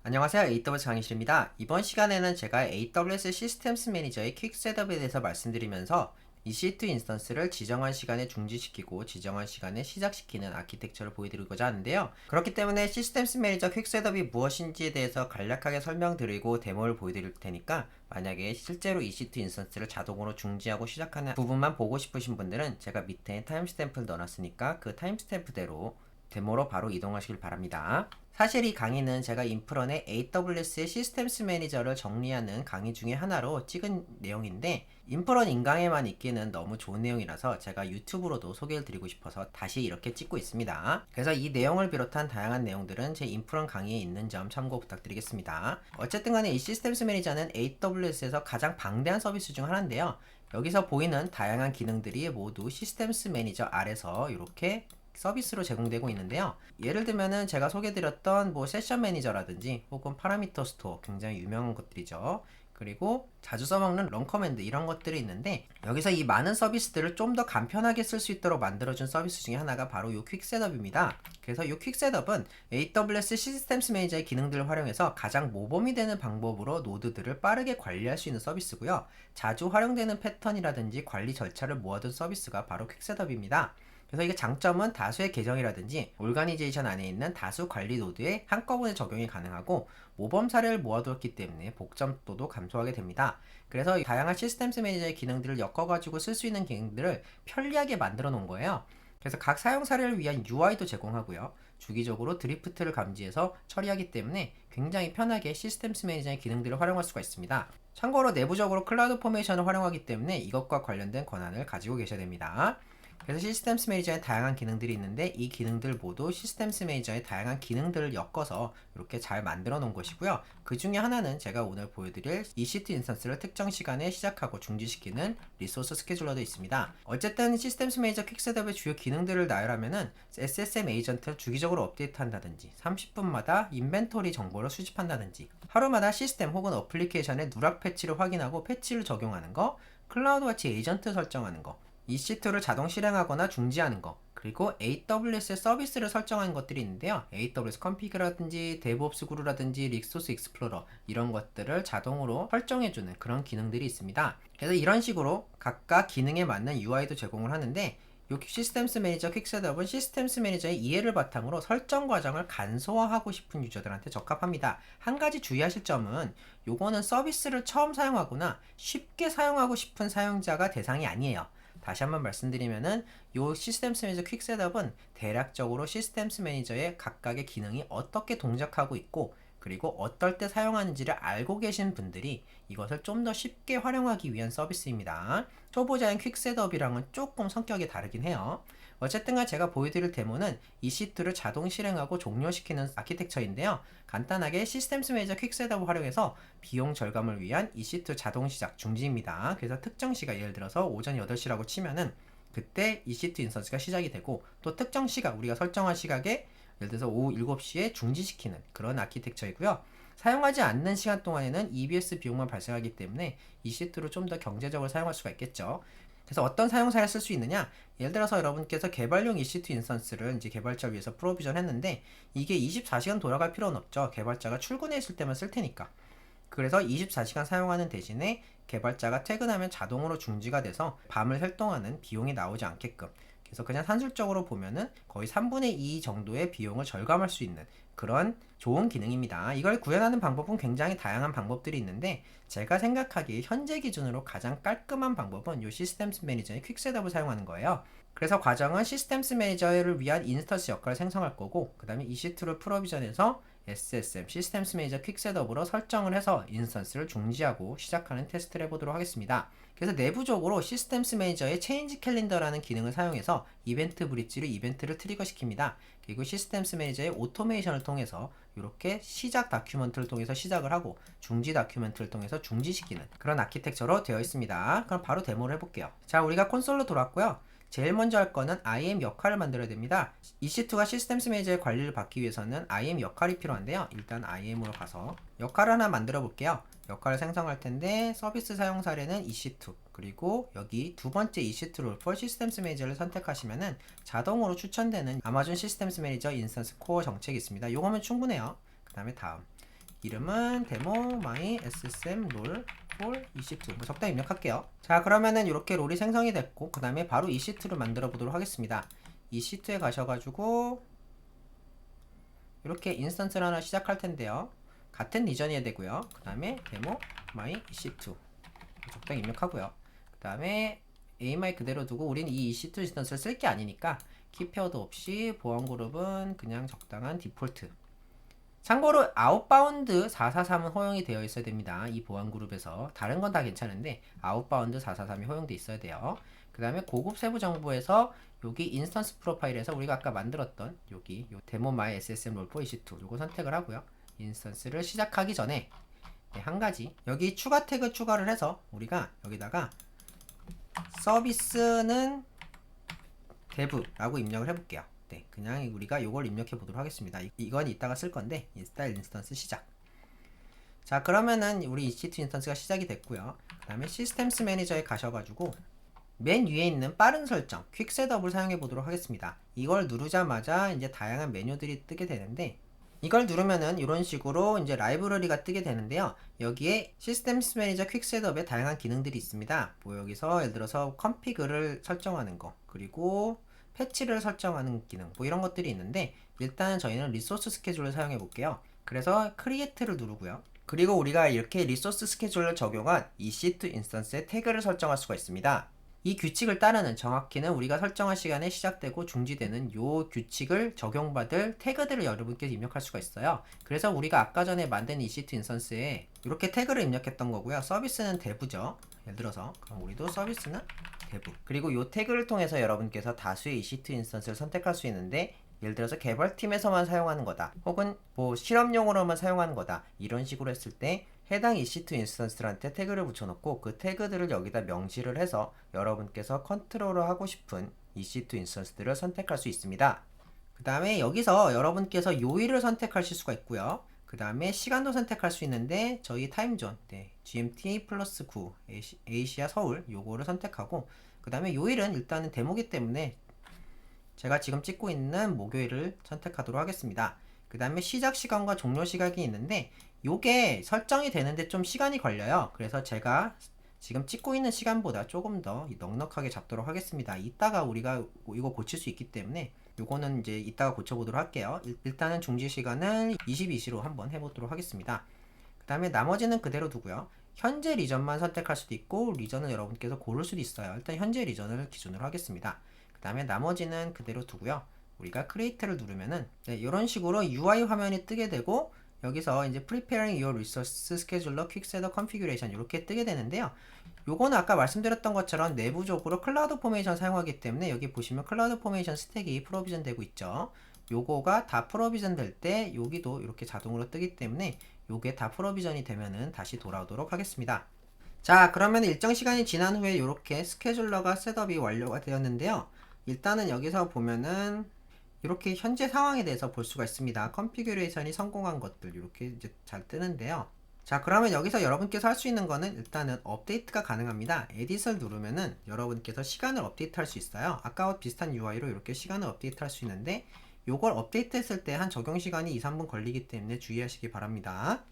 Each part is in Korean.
안녕하세요. AWS 강의실입니다. 이번 시간에는 제가 AWS 시스템스 매니저의 퀵 셋업에 대해서 말씀드리면서 EC2 인스턴스를 지정한 시간에 중지시키고 지정한 시간에 시작시키는 아키텍처를 보여드리고자 하는데요. 그렇기 때문에 시스템스 매니저 퀵 셋업이 무엇인지에 대해서 간략하게 설명드리고 데모를 보여드릴 테니까 만약에 실제로 EC2 인스턴스를 자동으로 중지하고 시작하는 부분만 보고 싶으신 분들은 제가 밑에 타임스탬프를 넣어놨으니까 그 타임스탬프대로 데모로 바로 이동하시길 바랍니다. 사실 이 강의는 제가 인프런의 AWS의 시스템스 매니저를 정리하는 강의 중에 하나로 찍은 내용인데 인프런 인강에만 있기는 너무 좋은 내용이라서 제가 유튜브로도 소개를 드리고 싶어서 다시 이렇게 찍고 있습니다. 그래서 이 내용을 비롯한 다양한 내용들은 제 인프런 강의에 있는 점 참고 부탁드리겠습니다. 어쨌든 간에 이 시스템스 매니저는 AWS에서 가장 방대한 서비스 중 하나인데요. 여기서 보이는 다양한 기능들이 모두 시스템스 매니저 아래서 이렇게 서비스로 제공되고 있는데요. 예를 들면은 제가 소개드렸던 뭐 세션 매니저라든지 혹은 파라미터 스토어, 굉장히 유명한 것들이죠. 그리고 자주 써먹는 런 커맨드, 이런 것들이 있는데 여기서 이 많은 서비스들을 좀 더 간편하게 쓸 수 있도록 만들어준 서비스 중에 하나가 바로 이 퀵 셋업입니다. 그래서 이 퀵 셋업은 AWS 시스템스 매니저의 기능들을 활용해서 가장 모범이 되는 방법으로 노드들을 빠르게 관리할 수 있는 서비스고요. 자주 활용되는 패턴이라든지 관리 절차를 모아둔 서비스가 바로 퀵 셋업입니다. 그래서 이게 장점은 다수의 계정이라든지 오르가니제이션 안에 있는 다수 관리 노드에 한꺼번에 적용이 가능하고 모범 사례를 모아두었기 때문에 복잡도도 감소하게 됩니다. 그래서 다양한 시스템스 매니저의 기능들을 엮어가지고 쓸 수 있는 기능들을 편리하게 만들어 놓은 거예요. 그래서 각 사용 사례를 위한 UI도 제공하고요. 주기적으로 드리프트를 감지해서 처리하기 때문에 굉장히 편하게 시스템스 매니저의 기능들을 활용할 수가 있습니다. 참고로 내부적으로 클라우드 포메이션을 활용하기 때문에 이것과 관련된 권한을 가지고 계셔야 됩니다. 그래서 시스템스 매니저에 다양한 기능들이 있는데 이 기능들 모두 시스템스 매니저의 다양한 기능들을 엮어서 이렇게 잘 만들어 놓은 것이고요. 그 중에 하나는 제가 오늘 보여드릴 EC2 인스턴스를 특정 시간에 시작하고 중지시키는 리소스 스케줄러도 있습니다. 어쨌든 시스템스 매니저 퀵 셋업의 주요 기능들을 나열하면은 SSM 에이전트를 주기적으로 업데이트한다든지 30분마다 인벤토리 정보를 수집한다든지 하루마다 시스템 혹은 어플리케이션의 누락 패치를 확인하고 패치를 적용하는 거, 클라우드와치 에이전트 설정하는 거, EC2를 자동 실행하거나 중지하는 거, 그리고 AWS 서비스를 설정하는 것들이 있는데요. AWS 컨피그라든지 데브옵스 구루라든지 리소스 익스플로러, 이런 것들을 자동으로 설정해주는 그런 기능들이 있습니다. 그래서 이런 식으로 각각 기능에 맞는 UI도 제공을 하는데 이 시스템스 매니저 퀵 셋업은 시스템스 매니저의 이해를 바탕으로 설정 과정을 간소화하고 싶은 유저들한테 적합합니다. 한 가지 주의하실 점은 요거는 서비스를 처음 사용하거나 쉽게 사용하고 싶은 사용자가 대상이 아니에요. 다시 한번 말씀드리면은 요 시스템스 매니저 퀵 셋업은 대략적으로 시스템스 매니저의 각각의 기능이 어떻게 동작하고 있고 그리고 어떨 때 사용하는지를 알고 계신 분들이 이것을 좀 더 쉽게 활용하기 위한 서비스입니다. 초보자인 퀵 셋업이랑은 조금 성격이 다르긴 해요. 어쨌든 제가 보여드릴 데모는 EC2를 자동 실행하고 종료시키는 아키텍처인데요. 간단하게 시스템스 매니저 퀵 셋업을 활용해서 비용 절감을 위한 EC2 자동 시작 중지입니다. 그래서 특정 시간, 예를 들어서 오전 8시라고 치면은 그때 EC2 인스턴스가 시작이 되고 또 특정 시각, 우리가 설정한 시각에 예를 들어서 오후 7시에 중지시키는 그런 아키텍처이고요. 사용하지 않는 시간 동안에는 EBS 비용만 발생하기 때문에 EC2로 좀 더 경제적으로 사용할 수가 있겠죠. 그래서 어떤 사용사에 쓸 수 있느냐? 예를 들어서 여러분께서 개발용 EC2 인스턴스를 이제 개발자 위해서 프로비전 했는데 이게 24시간 돌아갈 필요는 없죠. 개발자가 출근해 있을 때만 쓸 테니까. 그래서 24시간 사용하는 대신에 개발자가 퇴근하면 자동으로 중지가 돼서 밤을 활동하는 비용이 나오지 않게끔, 그래서 그냥 산술적으로 보면은 거의 3분의 2 정도의 비용을 절감할 수 있는 그런 좋은 기능입니다. 이걸 구현하는 방법은 굉장히 다양한 방법들이 있는데 제가 생각하기에 현재 기준으로 가장 깔끔한 방법은 이 시스템스 매니저의 퀵 셋업을 사용하는 거예요. 그래서 과정은 시스템스 매니저를 위한 인스턴스 역할을 생성할 거고 그 다음에 EC2를 프로비전해서 SSM 시스템스 매니저 퀵 셋업으로 설정을 해서 인스턴스를 중지하고 시작하는 테스트를 해보도록 하겠습니다. 그래서 내부적으로 시스템스 매니저의 체인지 캘린더라는 기능을 사용해서 이벤트 브릿지로 이벤트를 트리거 시킵니다. 그리고 시스템스 매니저의 오토메이션을 통해서 이렇게 시작 다큐멘트를 통해서 시작을 하고 중지 다큐멘트를 통해서 중지시키는 그런 아키텍처로 되어 있습니다. 그럼 바로 데모를 해볼게요. 자, 우리가 콘솔로 돌아왔고요. 제일 먼저 할 거는 IAM 역할을 만들어야 됩니다. EC2가 시스템스 매니저의 관리를 받기 위해서는 IAM 역할이 필요한데요. 일단 IAM으로 가서 역할 하나 만들어 볼게요. 역할을 생성할 텐데 서비스 사용 사례는 EC2, 그리고 여기 두 번째 EC2 롤4 시스템스 매니저를 선택하시면은 자동으로 추천되는 아마존 시스템스 매니저 인스턴스 코어 정책이 있습니다. 요거면 충분해요. 그 다음에 다음 이름은 데모 마이 SSM 롤 폴 EC2 뭐 적당히 입력할게요. 자, 그러면은 이렇게 롤이 생성이 됐고 그 다음에 바로 EC2를 만들어 보도록 하겠습니다. EC2에 가셔가지고 이렇게 인스턴스를 하나 시작할 텐데요. 같은 리전이어야 되고요. 그 다음에 데모 마이 EC2 적당히 입력하고요. 그 다음에 AMI 그대로 두고 우리는 이 EC2 인스턴스를 쓸 게 아니니까 키페어도 없이 보안 그룹은 그냥 적당한 디폴트. 참고로 아웃바운드 443은 허용이 되어 있어야 됩니다. 이 보안 그룹에서 다른 건 다 괜찮은데 아웃바운드 443이 허용돼 있어야 돼요. 그 다음에 고급 세부 정보에서 여기 인스턴스 프로파일에서 우리가 아까 만들었던 여기 요 데모 마이 SSM 롤포 EC2 요거 선택을 하고요. 인스턴스를 시작하기 전에 한 가지 여기 추가 태그 추가를 해서 우리가 여기다가 서비스는 dev라고 입력을 해볼게요. 네, 그냥 우리가 요걸 입력해 보도록 하겠습니다. 이건 이따가 쓸 건데 인스타일 인스턴스 시작. 자, 그러면은 우리 EC2 인스턴스가 시작이 됐고요. 그 다음에 시스템스 매니저에 가셔가지고 맨 위에 있는 빠른 설정 퀵 셋업을 사용해 보도록 하겠습니다. 이걸 누르자마자 이제 다양한 메뉴들이 뜨게 되는데 이걸 누르면은 이런 식으로 이제 라이브러리가 뜨게 되는데요. 여기에 시스템스 매니저 퀵 셋업에 다양한 기능들이 있습니다. 뭐 여기서 예를 들어서 컨피그를 설정하는 거, 그리고 패치를 설정하는 기능, 뭐 이런 것들이 있는데 일단 저희는 리소스 스케줄을 사용해 볼게요. 그래서 크리에이트를 누르고요. 그리고 우리가 이렇게 리소스 스케줄을 적용한 EC2 인스턴스에 태그를 설정할 수가 있습니다. 이 규칙을 따르는 정확히는 우리가 설정한 시간에 시작되고 중지되는 요 규칙을 적용받을 태그들을 여러분께 입력할 수가 있어요. 그래서 우리가 아까 전에 만든 EC2 인스턴스에 이렇게 태그를 입력했던 거고요. 서비스는 dev죠. 예를 들어서 그럼 우리도 서비스는 dev. 그리고 요 태그를 통해서 여러분께서 다수의 EC2 인스턴스를 선택할 수 있는데 예를 들어서 개발팀에서만 사용하는 거다, 혹은 뭐 실험용으로만 사용하는 거다, 이런 식으로 했을 때 해당 EC2 인스턴스들한테 태그를 붙여놓고 그 태그들을 여기다 명시를 해서 여러분께서 컨트롤을 하고 싶은 EC2 인스턴스들을 선택할 수 있습니다. 그 다음에 여기서 여러분께서 요일을 선택하실 수가 있고요. 그 다음에 시간도 선택할 수 있는데 저희 타임존 GMT 플러스 9 에이시아 서울 요거를 선택하고, 그 다음에 요일은 일단은 데모기 때문에 제가 지금 찍고 있는 목요일을 선택하도록 하겠습니다. 그 다음에 시작 시간과 종료 시각이 있는데 요게 설정이 되는데 좀 시간이 걸려요. 그래서 제가 지금 찍고 있는 시간보다 조금 더 넉넉하게 잡도록 하겠습니다. 이따가 우리가 이거 고칠 수 있기 때문에 요거는 이제 이따가 고쳐보도록 할게요. 일단은 중지 시간을 22시로 한번 해보도록 하겠습니다. 그 다음에 나머지는 그대로 두고요. 현재 리전만 선택할 수도 있고 리전을 여러분께서 고를 수도 있어요. 일단 현재 리전을 기준으로 하겠습니다. 그 다음에 나머지는 그대로 두고요. 우리가 크리에이트를 누르면은 이런 식으로 UI 화면이 뜨게 되고 여기서 이제 Preparing your resource scheduler quick setup configuration 이렇게 뜨게 되는데요. 요거는 아까 말씀드렸던 것처럼 내부적으로 클라우드 포메이션 사용하기 때문에 여기 보시면 클라우드 포메이션 스택이 프로비전 되고 있죠. 요거가 다 프로비전 될 때 여기도 이렇게 자동으로 뜨기 때문에 요게 다 프로비전이 되면은 다시 돌아오도록 하겠습니다. 자, 그러면 일정 시간이 지난 후에 이렇게 스케줄러가 셋업이 완료가 되었는데요. 일단은 여기서 보면은 이렇게 현재 상황에 대해서 볼 수가 있습니다. 컨피규레이션이 성공한 것들 이렇게 이제 잘 뜨는데요. 자, 그러면 여기서 여러분께서 할 수 있는 거는 일단은 업데이트가 가능합니다. 에딧을 누르면은 여러분께서 시간을 업데이트 할 수 있어요. 아까와 비슷한 UI로 이렇게 시간을 업데이트 할 수 있는데 요걸 업데이트 했을 때 한 적용 시간이 2-3분 걸리기 때문에 주의하시기 바랍니다.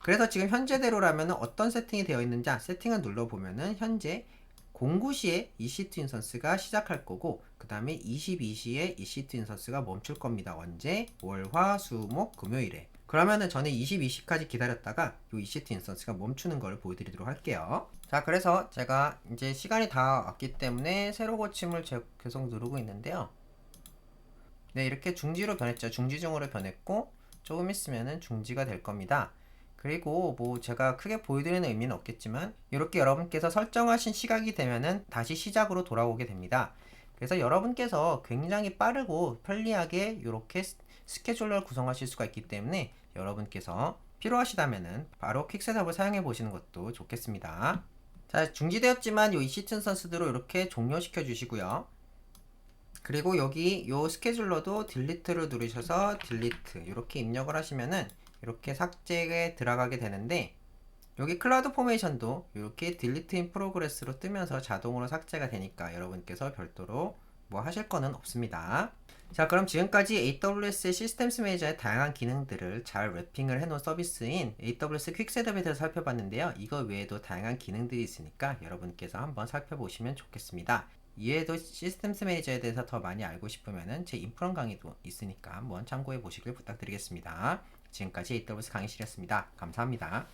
그래서 지금 현재대로라면 어떤 세팅이 되어 있는지 세팅을 눌러보면은 현재 09시에 EC2 인스턴스가 시작할 거고 그 다음에 22시에 EC2 인스턴스가 멈출 겁니다. 언제? 월, 화, 수, 목, 금요일에. 그러면은 저는 22시까지 기다렸다가 이 EC2 인스턴스가 멈추는 걸 보여드리도록 할게요. 자, 그래서 제가 이제 시간이 다 왔기 때문에 새로 고침을 계속 누르고 있는데요. 네, 이렇게 중지로 변했죠. 중지중으로 변했고 조금 있으면은 중지가 될 겁니다. 그리고 뭐 제가 크게 보여드리는 의미는 없겠지만 이렇게 여러분께서 설정하신 시각이 되면은 다시 시작으로 돌아오게 됩니다. 그래서 여러분께서 굉장히 빠르고 편리하게 이렇게 스케줄러를 구성하실 수가 있기 때문에 여러분께서 필요하시다면은 바로 퀵셋업을 사용해 보시는 것도 좋겠습니다. 자, 중지되었지만 이 EC2 인스턴스로 이렇게 종료시켜 주시고요. 그리고 여기 요 스케줄러도 딜리트를 누르셔서 딜리트 이렇게 입력을 하시면은 이렇게 삭제에 들어가게 되는데 여기 클라우드 포메이션도 이렇게 딜리트 인 프로그레스로 뜨면서 자동으로 삭제가 되니까 여러분께서 별도로 뭐 하실 거는 없습니다. 자, 그럼 지금까지 AWS 시스템스 매니저의 다양한 기능들을 잘 랩핑을 해놓은 서비스인 AWS 퀵셋업에 대해서 살펴봤는데요. 이거 외에도 다양한 기능들이 있으니까 여러분께서 한번 살펴보시면 좋겠습니다. 이외에도 시스템스 매니저에 대해서 더 많이 알고 싶으면 제 인프런 강의도 있으니까 한번 참고해 보시길 부탁드리겠습니다. 지금까지 AWS 강의실이었습니다. 감사합니다.